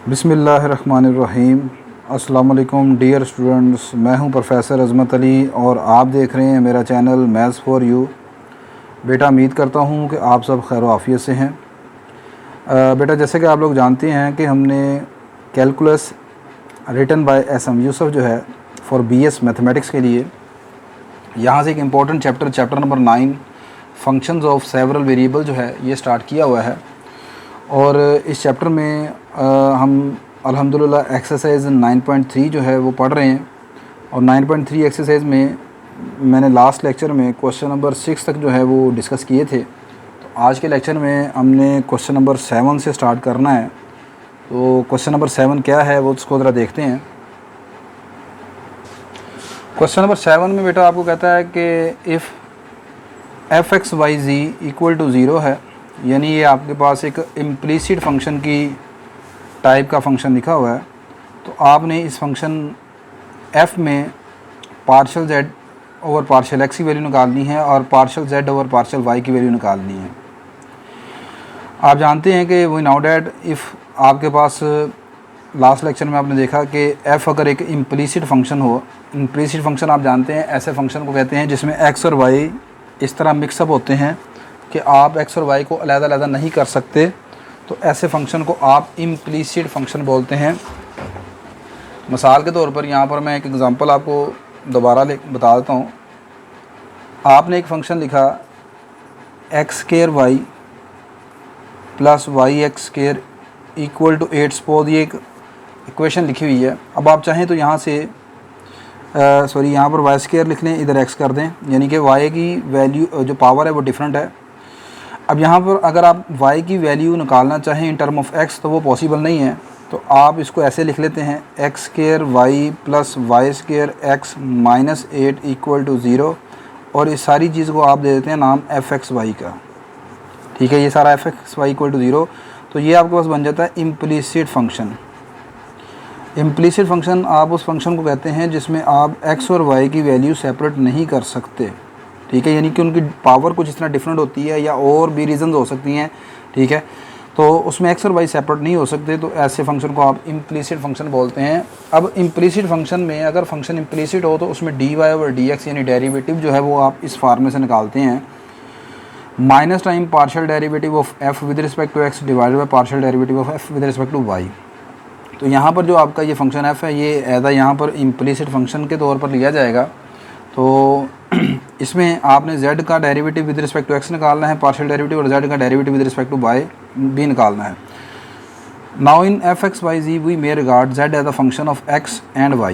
बिस्मिल्लाहिर्रहमानिर्रहीम। अस्सलाम वालेकुम डियर स्टूडेंट्स, मैं हूं प्रोफेसर अज़मत अली और आप देख रहे हैं मेरा चैनल मैथ्स फॉर यू। बेटा उम्मीद करता हूं कि आप सब खैर आफियत से हैं। बेटा जैसे कि आप लोग जानते हैं कि हमने calculus written by S M. Yusuf जो है फॉर बीएस मैथमेटिक्स के लिए यहाँ से एक important chapter number 9 functions of several variable जो है ये स्टार्ट किया हुआ है। और इस चैप्टर में हम अल्हम्दुलिल्लाह एक्सरसाइज 9.3 जो है वो पढ़ रहे हैं। और 9.3 एक्सरसाइज में मैंने लास्ट लेक्चर में क्वेश्चन नंबर 6 तक जो है वो डिस्कस किए थे। तो आज के लेक्चर में हमने क्वेश्चन नंबर 7 से स्टार्ट करना है। तो क्वेश्चन नंबर 7 क्या है वो उसको ज़रा देखते हैं। क्वेश्चन नंबर 7 में बेटा आपको कहता है कि इफ़ f(x,y,z) इक्वल टू 0 है, यानी ये आपके पास एक इम्प्लिसिट फंक्शन की टाइप का फंक्शन लिखा हुआ है। तो आपने इस फंक्शन f में partial z over partial x की वैल्यू निकालनी है और partial z over partial y की वैल्यू निकालनी है। आप जानते हैं कि वी नाउ डैट इफ़ आपके पास लास्ट लेक्चर में आपने देखा कि f अगर एक इम्प्लिसिट फंक्शन हो, इम्प्लिसिट फंक्शन आप जानते हैं ऐसे फंक्शन को कहते हैं जिसमें x और y इस तरह मिक्सअप होते हैं कि आप x और y को अलग-अलग नहीं कर सकते। तो ऐसे फंक्शन को आप इम्प्लिसिट फंक्शन बोलते हैं। मिसाल के तौर पर यहाँ पर मैं एक एग्ज़ाम्पल आपको दोबारा बता देता हूँ। आपने एक फंक्शन लिखा x² plus y(x² equal to 8। Suppose ये एक इक्वेशन लिखी हुई है। अब आप चाहें तो यहाँ से यहाँ पर y² लिख लें, इधर x कर दें, यानी कि y की वैल्यू जो पावर है वो डिफरेंट है। अब यहाँ पर अगर आप y की वैल्यू निकालना चाहें इन टर्म ऑफ x तो वो पॉसिबल नहीं है। तो आप इसको ऐसे लिख लेते हैं x² y plus y² x minus 8 equal to 0 और इस सारी चीज़ को आप दे देते हैं नाम f(x,y) का। ठीक है, ये सारा f(x,y) इक्वल टू 0। तो ये आपके पास बन जाता है इम्प्लिसिट फंक्शन। इम्प्लिसिट फंक्शन आप उस फंक्शन को कहते हैं जिसमें आप x और y की वैल्यू सेपरेट नहीं कर सकते। ठीक है, यानी कि उनकी पावर कुछ इस तरह डिफरेंट होती है या और भी रीज़न्स हो सकती हैं। ठीक है, तो उसमें x और y सेपरेट नहीं हो सकते। तो ऐसे फंक्शन को आप इम्प्लिसिट फंक्शन बोलते हैं। अब इम्प्लिसिट फंक्शन में अगर फंक्शन इम्प्लिसिट हो तो उसमें dy ओवर dx यानी डेरिवेटिव जो है वो आप इस फार्मूले से निकालते हैं, minus time partial derivative of f with respect to x divided by partial derivative of f with respect to y। तो यहाँ पर जो आपका ये फंक्शन f है ये ऐसा यहाँ पर इम्प्लिसिट फंक्शन के तौर पर लिया जाएगा। तो इसमें आपने z का derivative with respect to x निकालना है पार्शियल डेरिवेटिव, और z का derivative with respect to y भी निकालना है। Now in f(x,y,z) we may regard z as a function of x and y।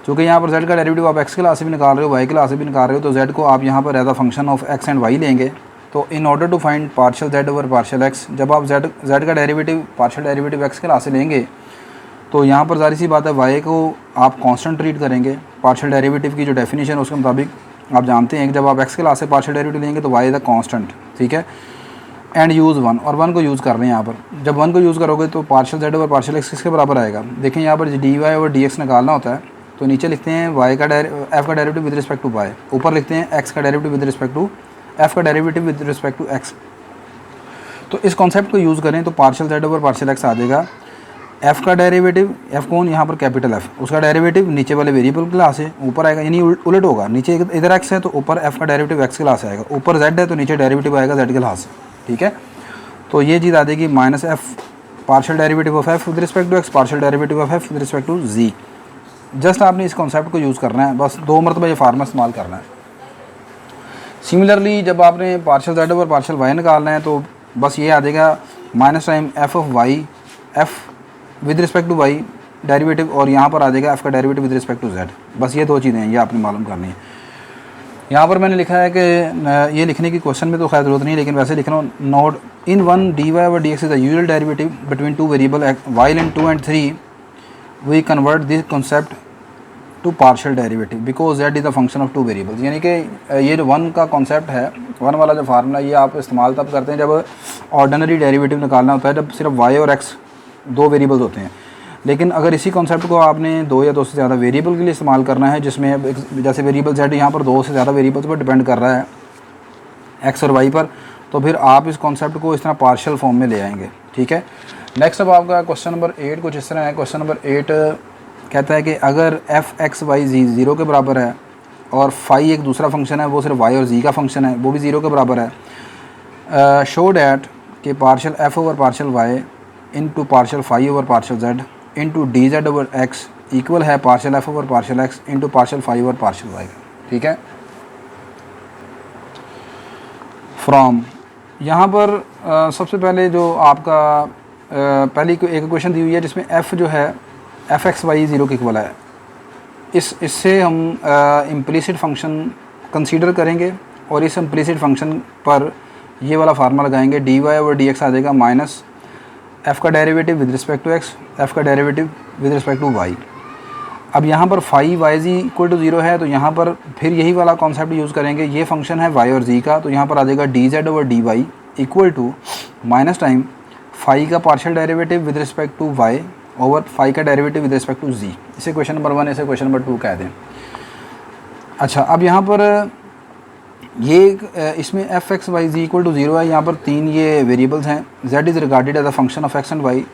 चूँकि यहाँ पर z का डेरिवेटिव आप x के लासे भी निकाल रहे हो, y के लासे भी निकाल रहे हो, तो z को आप यहाँ पर as a function of x and y लेंगे। तो in order to find partial z over partial x, जब आप z का डेरिवेटिव पार्शियल डेरिवेटिव x के लासे लेंगे तो यहाँ पर ज़ाहिर सी बात है y को आप कांस्टेंट ट्रीट करेंगे। पार्शियल डेरिवेटिव की जो डेफिनेशन है उसके मुताबिक आप जानते हैं कि जब आप x के लासे पार्शियल डेरिवेटिव लेंगे तो y इज़ अ कांस्टेंट। ठीक है, एंड यूज़ 1, और 1 को यूज़ कर रहे हैं यहाँ पर। जब 1 को यूज़ करोगे तो partial z over partial x किसके बराबर आएगा? देखें यहाँ पर dy ओवर dx निकालना होता है। तो नीचे लिखते हैं f का derivative with respect to y, ऊपर लिखते हैं x का derivative with respect to f का derivative with respect to x। तो इस कॉन्सेप्ट को यूज़ करें तो partial z over partial x आ जाएगा। f का डेरिवेटिव, f कौन? यहाँ पर कैपिटल F, उसका डेरिवेटिव नीचे वाले वेरिएबल के लासे ऊपर आएगा, यानी उलट होगा। नीचे इधर x है तो ऊपर f का डेरिवेटिव x के लासे आएगा, ऊपर z है तो नीचे डेरिवेटिव आएगा z के लासे। ठीक है, तो ये चीज़ आ जाएगी minus f partial derivative of f with respect to x partial derivative of f with respect to z। Just आपने इस कॉन्सेप्ट को यूज़ करना है, बस 2 मरतबा ये फार्मूला इस्तेमाल करना है। सिमिलरली जब आपने partial z over partial y निकालना है तो बस ये आ जाएगा minus time f of y f with respect to y derivative, और यहाँ पर आ जाएगा f का derivative with respect to z। बस ये 2 चीज़ें हैं, ये आपने मालूम करनी है। यहाँ पर मैंने लिखा है कि ये लिखने की क्वेश्चन में तो खैर ज़रूरत नहीं है, लेकिन वैसे लिख रहा हूँ। Note in 1 dy over dx is the usual derivative between 2 variable while in 2 and 3 we convert this concept to partial derivative because z is the function of 2 variables. यानी कि ये जो 1 का कॉन्सेप्ट है, 1 वाला जो फार्मूला, ये आप इस्तेमाल तब करते हैं जब ऑर्डिनरी डेरिवेटिव निकालना होता है, जब सिर्फ y और x 2 वेरिएबल्स होते हैं। लेकिन अगर इसी कॉन्सेप्ट को आपने 2 या 2 से ज़्यादा वेरिएबल के लिए इस्तेमाल करना है, जिसमें जैसे वेरिएबल z यहाँ पर 2 से ज़्यादा वेरिएबल्स पर डिपेंड कर रहा है x और y पर, तो फिर आप इस कॉन्सेप्ट को इस तरह पार्शियल फॉर्म में ले आएंगे। ठीक है, नेक्स्ट अब आपका क्वेश्चन नंबर 8 कुछ इस तरह है। क्वेश्चन नंबर 8 कहता है कि अगर एफ एक्स वाई जी 0 के बराबर है और फाई एक दूसरा फंक्शन है, वो सिर्फ वाई और जी का फंक्शन है, वो भी 0 के बराबर है, शो डैट कि partial F over partial Y into partial phi over partial Z into D Z over X equal है partial F over partial X into partial phi over partial Y. ठीक है, फ्रॉम यहाँ पर सबसे पहले जो आपका पहली एक इक्वेशन दी हुई है जिसमें f जो है एफ एक्स वाई 0 के इक्वल है। इससे हम इम्प्लिसिट फंक्शन कंसीडर करेंगे और इस इम्प्लिसिट फंक्शन पर ये वाला फार्मूला लगाएंगे, D Y over D X आ जाएगा माइनस एफ़ का derivative with respect to X, F का derivative with respect to Y. अब यहाँ पर phi Y ji equal to 0 है, तो यहाँ पर फिर यही वाला कॉन्सेप्ट यूज़ करेंगे। ये फंक्शन है वाई और जी का, तो यहाँ पर आ जाएगा D Z over D Y equal to minus time phi का partial derivative with respect to Y over phi का derivative with respect to G. इसे क्वेश्चन नंबर 1, इसे क्वेश्चन नंबर 2 कह दें। अच्छा, अब यहाँ पर ये इसमें f x y ji equal to 0 है। यहाँ पर 3 ये वेरिएबल्स हैं। z is regarded as a function of x and y.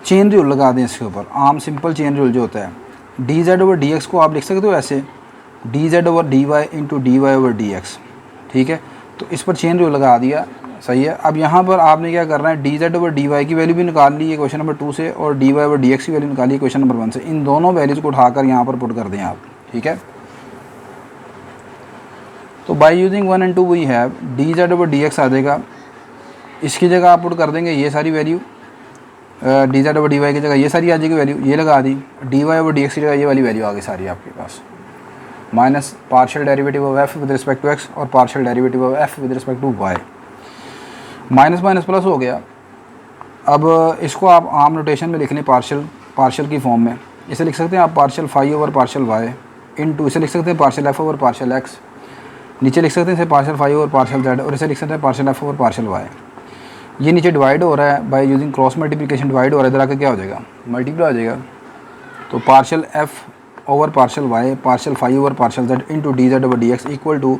Chain rule लगा दें इसके ऊपर, आम सिंपल चेन रूल जो होता है, d Z over D x को आप लिख सकते हो ऐसे, d Z over D y into d Y over D x. ठीक है, तो इस पर चेन रूल लगा दिया, सही है। अब यहाँ पर आपने क्या करना है, d Z over D Y की वैल्यू भी निकाल ली है क्वेश्चन नंबर 2 से, और d Y over D x की वैल्यू निकाली है क्वेश्चन नंबर 1 से। इन दोनों वैल्यूज़ को उठाकर यहाँ पर पुट कर दें आप। ठीक है, तो by using 1 and 2 we have D Z over D X आ जाएगा। इसकी जगह आप पुट कर देंगे ये सारी value, D Z over D Y की जगह ये सारी आ जाएगी वैल्यू, ये लगा दी। D Y over D x की जगह ये वाली वैल्यू आ गई सारी आपके पास, minus partial derivative of F with respect to X और partial derivative of F with respect to y. Minus minus plus हो गया। अब इसको आप आम नोटेशन में लिख लें पार्शियल की फॉर्म में। इसे लिख सकते हैं आप partial phi over partial y into, इसे लिख सकते हैं partial f over partial x, नीचे लिख सकते हैं इसे partial phi over partial z, और इसे लिख सकते हैं partial f over partial y. ये नीचे डिवाइड हो रहा है by using cross multiplication, divide हो रहा है, इधर आकर क्या हो जाएगा, मल्टीप्लाई हो जाएगा। तो partial f over partial y partial phi over partial z into D Z over D x equal to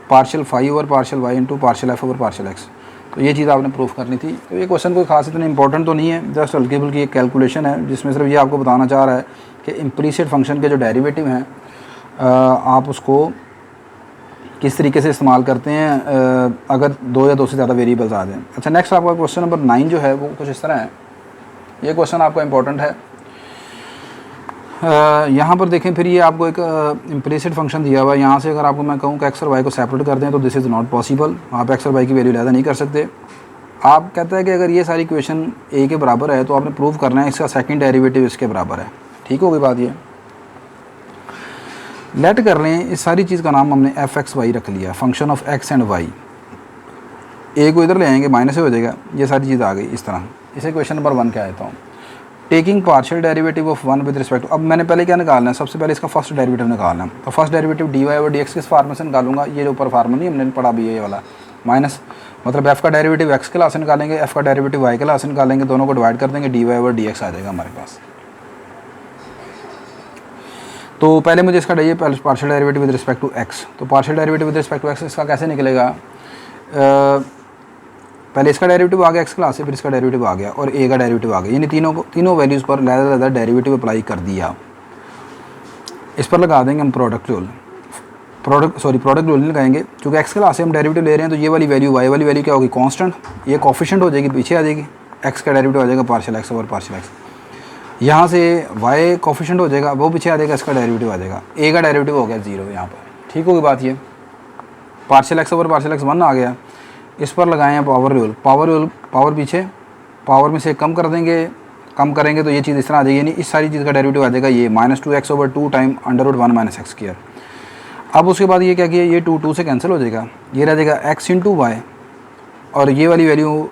partial phi over partial y into partial f over partial x. तो ये चीज़ आपने प्रूफ करनी थी। तो ये क्वेश्चन कोई खास इतना इंपॉर्टेंट तो नहीं है, जस्ट हल्की फुल्की एक कैलकुलेशन है जिसमें सिर्फ ये आपको बताना चाह रहा है कि इम्प्लिसिट फंक्शन के जो डेरिवेटिव हैं आप उसको किस तरीके से इस्तेमाल करते हैं अगर 2 या 2 से ज़्यादा वेरिएबल्स आ जाएँ। अच्छा, नेक्स्ट आपका क्वेश्चन नंबर 9 जो है वो कुछ इस तरह है। ये क्वेश्चन आपका इंपॉर्टेंट है। यहाँ पर देखें, फिर ये आपको एक इम्प्लिसिट फंक्शन दिया हुआ है। यहाँ से अगर आपको मैं कहूँ कि एक्स और वाई को सेपरेट कर दें तो दिस इज़ नॉट पॉसिबल। आप एक्स और वाई की वैल्यू ज़्यादा नहीं कर सकते। आप कहते हैं कि अगर ये सारी इक्वेशन ए के बराबर है तो आपने प्रूव करना है इसका सेकंड डेरिवेटिव इसके बराबर है। ठीक हो गई बात। ये लेट कर लें, इस सारी चीज़ का नाम हमने एफ एक्स वाई रख लिया, function of x and Y. A को इधर ले आएंगे, माइनस से हो जाएगा, ये सारी चीज़ आ गई इस तरह। इसे क्वेश्चन नंबर 1 क्या आता हूँ, taking partial derivative of 1 with respect. अब मैंने पहले क्या निकालना है, सबसे पहले इसका फर्स्ट डेरिवेटिव निकालना है। तो first derivative d Y over D x किस फार्मूले से निकालूंगा, ये जो ऊपर फार्मूला नहीं हमने पढ़ा भी है ये वाला, माइनस मतलब एफ का डेरिवेटिव एक्स के लास्ट से निकालेंगे, एफ का डेरिवेटिव वाई के लास्ट से निकालेंगे, दोनों को डिवाइड कर देंगे, D Y over D X आ जाएगा हमारे पास। तो पहले मुझे इसका चाहिए partial derivative with respect to X. तो partial derivative with respect to X इसका कैसे निकलेगा, पहले इसका डेरिवेटिव आ गया एक्स क्लास से, फिर इसका डेरिवेटिव आ गया और ए का डेरिवेटिव आ गया, यानी तीनों वैल्यूज़ पर लहदा डेरिवेटिव अप्लाई कर दिया। इस पर लगा देंगे हम प्रोडक्ट रूल, प्रोडक्ट रूल नहीं लगाएंगे क्योंकि एक्स क्लास से हम डेरिवेटिव ले रहे हैं। तो ये वाली वैल्यू वाई वाली वैल्यू क्या होगी, कांस्टेंट, ये कोफिशिएंट हो जाएगी, पीछे आ जाएगी, एक्स का डेरिवेटिव आ जाएगा partial x over partial x. यहाँ से वाई कोफिशिएंट हो जाएगा, वो पीछे आ जाएगा, इसका डेरिवेटिव आ जाएगा, ए का डेरिवेटिव हो गया 0 यहाँ पर। ठीक होगी बात। ये partial x over partial x 1 आ गया, इस पर लगाए हैं पावर रूल, पावर पीछे, पावर में से कम कर देंगे, कम करेंगे तो ये चीज़ इस तरह आ जाएगी, यानी इस सारी चीज़ का डेरिवेटिव आ जाएगा ये -2x ओवर 2 टाइम √1 - x²। अब उसके बाद ये क्या किया, ये 2 से कैंसिल हो जाएगा, ये रह जाएगा x इंटू वाई, और ये वाली वैल्यू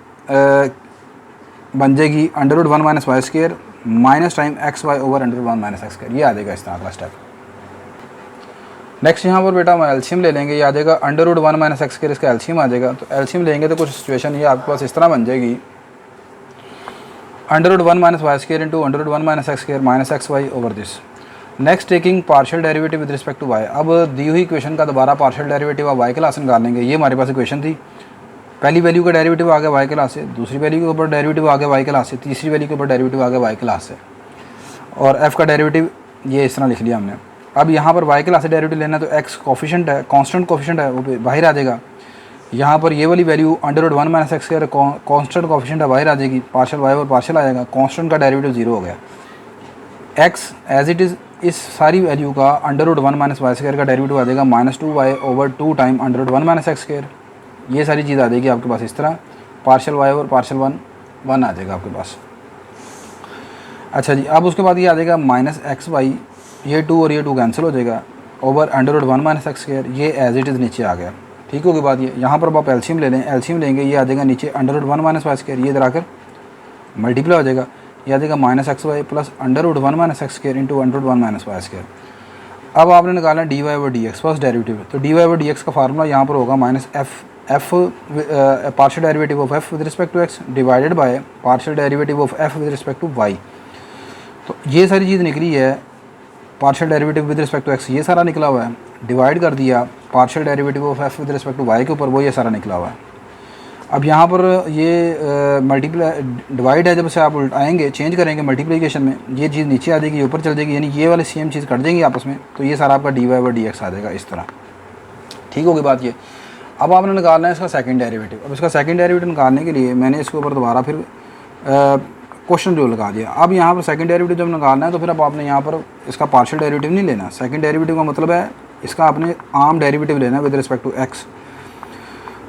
बन जाएगी √1 - y² minus time x y over √1 - x²। ये आ जाएगा इस तरह अगला स्टेप। नेक्स्ट यहाँ पर बेटा हम एल्शियम ले लेंगे, ये आ जाएगा √1 - x², इसका एल्शियम आ जाएगा। तो एल्शियम लेंगे तो कुछ सिचुएशन ये आपके पास इस तरह बन जाएगी, √1 - y² into √1 - x² minus x y over this. Next taking partial derivative with respect to Y. अब दी हुई इक्वेशन का दोबारा पार्शियल डेरिवेटिव ऑफ वाई के लास्ट निकालेंगे। ये हमारे पास इक्वेशन थी, पहली वैल्यू का डेरिवेटिव आ गया वाई क्लास से, दूसरी वैल्यू के ऊपर डेरिवेटिव आ गया वाई क्लास से, तीसरी वैल्यू के ऊपर डेरिवेटिव आ गया वाई क्लास से, और एफ़ का डेरिवेटिव ये इस तरह लिख लिया हमने। अब यहाँ पर वाई क्लास से डेरिवेटिव लेना है तो एक्स कोफिशिएंट है, कांस्टेंट कोफिशिएंट है, वो बाहर आ जाएगा। यहाँ पर ये वाली वैल्यू √1 - x² कांस्टेंट कोफिशिएंट है, बाहर आ जाएगी, पार्शियल वाई और पार्शियल आ जाएगा, कांस्टेंट का डेरिवेटिव 0 हो गया। एक्स एज इट इज़ इस सारी वैल्यू का √1 - y² का डेरिवेटिव आ जाएगा -2y/2 टाइम √1 - x²। ये सारी चीज़ आ जाएगी आपके पास इस तरह, पार्शियल वाई और पार्शियल 1 आ जाएगा आपके पास। अच्छा जी, अब उसके बाद ये आ जाएगा -xy, ये 2 और ये 2 कैंसिल हो जाएगा, ओवर √1 - x²। ये एज इट इज़ नीचे आ गया। ठीक होगी बात। ये यहाँ पर आप एलसीएम ले लें, एलसीएम लेंगे ये आ जाएगा नीचे √1 - y², ये इधर आकर मल्टीप्लाई हो जाएगा, ये आ जाएगा -xy plus √1 - x² into √1 - y²। अब आपने निकालना है dy/dx फर्स्ट डेरिवेटिव, तो dy/dx का फार्मूला यहाँ पर होगा -f partial derivative of f with respect to x divided by partial derivative of f with respect to y। तो ये सारी चीज़ निकली है, partial derivative with respect to x ये सारा निकला हुआ है, डिवाइड कर दिया partial derivative of f with respect to y के ऊपर, वो ये सारा निकला हुआ है। अब यहाँ पर ये मल्टीप्लाई डिवाइड है, जब से आप उल्टाएंगे चेंज करेंगे मल्टीप्लिकेशन में, ये चीज़ नीचे आ जाएगी, ऊपर चल जाएगी, यानी ये वाले सेम चीज़ कट जाएंगी आपस में, तो ये सारा आपका dy/dx आ जाएगा इस तरह। ठीक होगी बात ये। अब आपने निकालना है इसका सेकंड डेरिवेटिव। अब इसका सेकंड डेरिवेटिव निकालने के लिए मैंने इसके ऊपर दोबारा फिर क्वेश्चन जो लगा दिया। अब यहाँ पर सेकंड डेरिवेटिव जब निकालना है तो फिर अब आपने यहाँ पर इसका पार्शियल डेरिवेटिव नहीं लेना। सेकंड डेरिवेटिव का मतलब है इसका आपने आम डेरिवेटिव लेना है विद रिस्पेक्ट टू एक्स।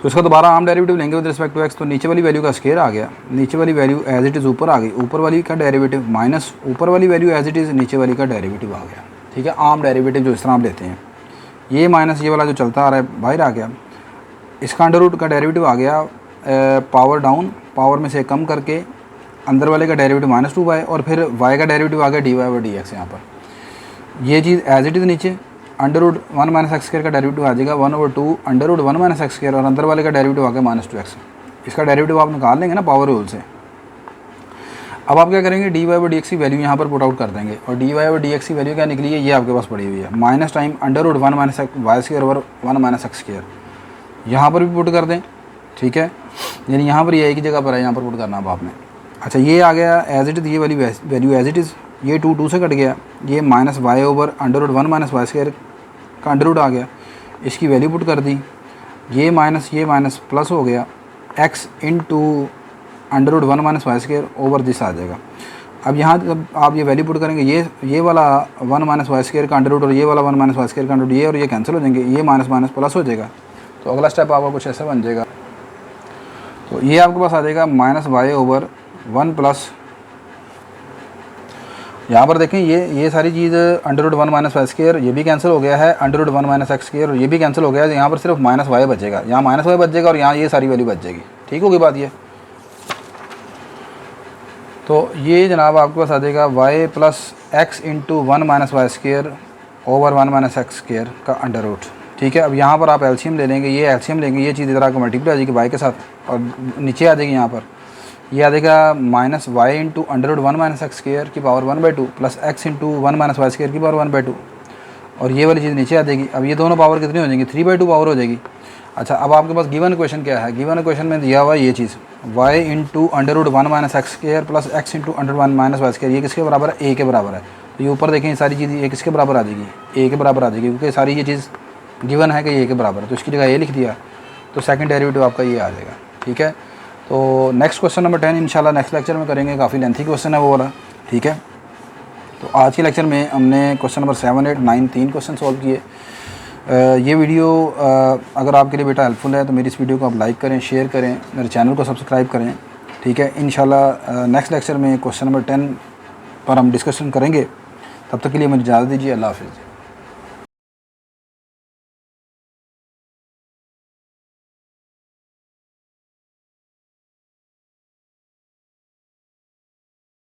तो इसका दोबारा आम डेरिवेटिव लेंगे विद रिस्पेक्ट टू एक्स, तो नीचे वाली वैल्यू का स्केयर आ गया, नीचे वाली वैल्यू एज इट इज़ ऊपर आ गई, ऊपर वाली का डेरिवेटिव माइनस ऊपर वाली वैल्यू एज इट इज़ नीचे वाली का डेरिवेटिव आ गया। ठीक है, आम डेरिवेटिव जो इस तरह आप लेते हैं, ये माइनस ये वाला जो चलता आ रहा है बाहर आ गया, इसका अंडर रूट का डेरिवेटिव आ गया, पावर डाउन, पावर में से कम करके अंदर वाले का डेरिवेटिव -2y, और फिर y का डेरिवेटिव आ गया dy/dx। यहाँ पर ये चीज़ एज इट इज़ नीचे √1 - x² का डेरिवेटिव आ जाएगा 1/2 √1 - x², और अंदर वाले का डेरिवेटिव आ गया -2x। इसका डेरिवेटिव आप निकाल लेंगे ना पावर रूल से। अब आप क्या करेंगे, dy/dx की वैल्यू यहाँ पर पुट आउट कर देंगे, और dy/dx की वैल्यू क्या निकली है, ये आपके पास पड़ी हुई है, minus time √1 - y² over 1 - x²। यहाँ पर भी पुट कर दें। ठीक है, यानी यहाँ पर ये एक ही जगह पर है, यहाँ पर पुट करना अब आपने। अच्छा, ये आ गया एज इट इज़, ये वाली वैल्यू एज इट इज़, ये 2 से कट गया, ये -y ओवर √1 - y² का अंडर रूट आ गया, इसकी वैल्यू पुट कर दी, ये माइनस प्लस हो गया, x into √1 - y² over this आ जाएगा। अब यहाँ जब आप ये वैल्यू पुट करेंगे, ये वाला 1 - y² का अंडर रूट और ये वाला 1 - y² का अंडर रूट, ये और ये कैंसिल हो जाएंगे, ये माइनस प्लस हो जाएगा। तो अगला स्टेप आपका कुछ ऐसा बन जाएगा, तो ये आपके पास आ जाएगा -y ओवर 1 प्लस, यहाँ पर देखें ये सारी चीज़ √1 - y², ये भी कैंसिल हो गया है, √1 - x² और ये भी कैंसिल हो गया है, यहाँ पर सिर्फ -y बचेगा, यहाँ -y बचेगा और यहाँ ये सारी वैल्यू बच जाएगी। ठीक होगी बात ये। तो ये जनाब आपके पास आ जाएगा y plus x into 1 - y² over 1 - x² का अंडर रूट। ठीक है, अब यहाँ पर आप एलसीएम ले लेंगे, ये एलसीएम लेंगे, ये चीज़ इधर आकर मल्टीप्लाई आ जाएगी y के साथ, और नीचे आ जाएगी यहाँ पर, ये आ जाएगा -y इंटू √1 - x² की power 1/2 plus x into 1 - y² की पावर 1/2, और ये वाली चीज़ नीचे आ जाएगी। अब ये दोनों पावर कितनी हो जाएंगी, 3/2 पावर हो जाएगी। अच्छा, अब आपके पास गिवन इक्वेशन क्या है, गिवन इक्वेशन में दिया हुआ ये चीज़ y into √1 - x² plus x into √1 - y², ये किसके बराबर है, a के बराबर है। तो ये ऊपर देखें, ये सारी चीज़ ये किसके बराबर आ जाएगी, a के बराबर आ जाएगी, क्योंकि सारी ये चीज़ गिवन है कि a के बराबर है, तो इसकी जगह a लिख दिया, तो सेकंड डेरिवेटिव आपका ये आ जाएगा। ठीक है, तो नेक्स्ट क्वेश्चन नंबर 10 इंशाल्लाह नेक्स्ट लेक्चर में करेंगे, काफ़ी लेंथी क्वेश्चन है वो वाला। ठीक है, तो आज के लेक्चर में हमने क्वेश्चन नंबर 7, 8, 9 3 क्वेश्चन सॉल्व किए। ये वीडियो अगर आपके लिए बेटा हेल्पफुल है तो मेरी इस वीडियो को आप लाइक करें, शेयर करें, मेरे चैनल को सब्सक्राइब करें। ठीक है, इंशाल्लाह नेक्स्ट लेक्चर में क्वेश्चन नंबर 10 पर हम डिस्कशन करेंगे। तब तक के लिए मुझे इजाज़त दीजिए। अल्लाह हाफ़िज़।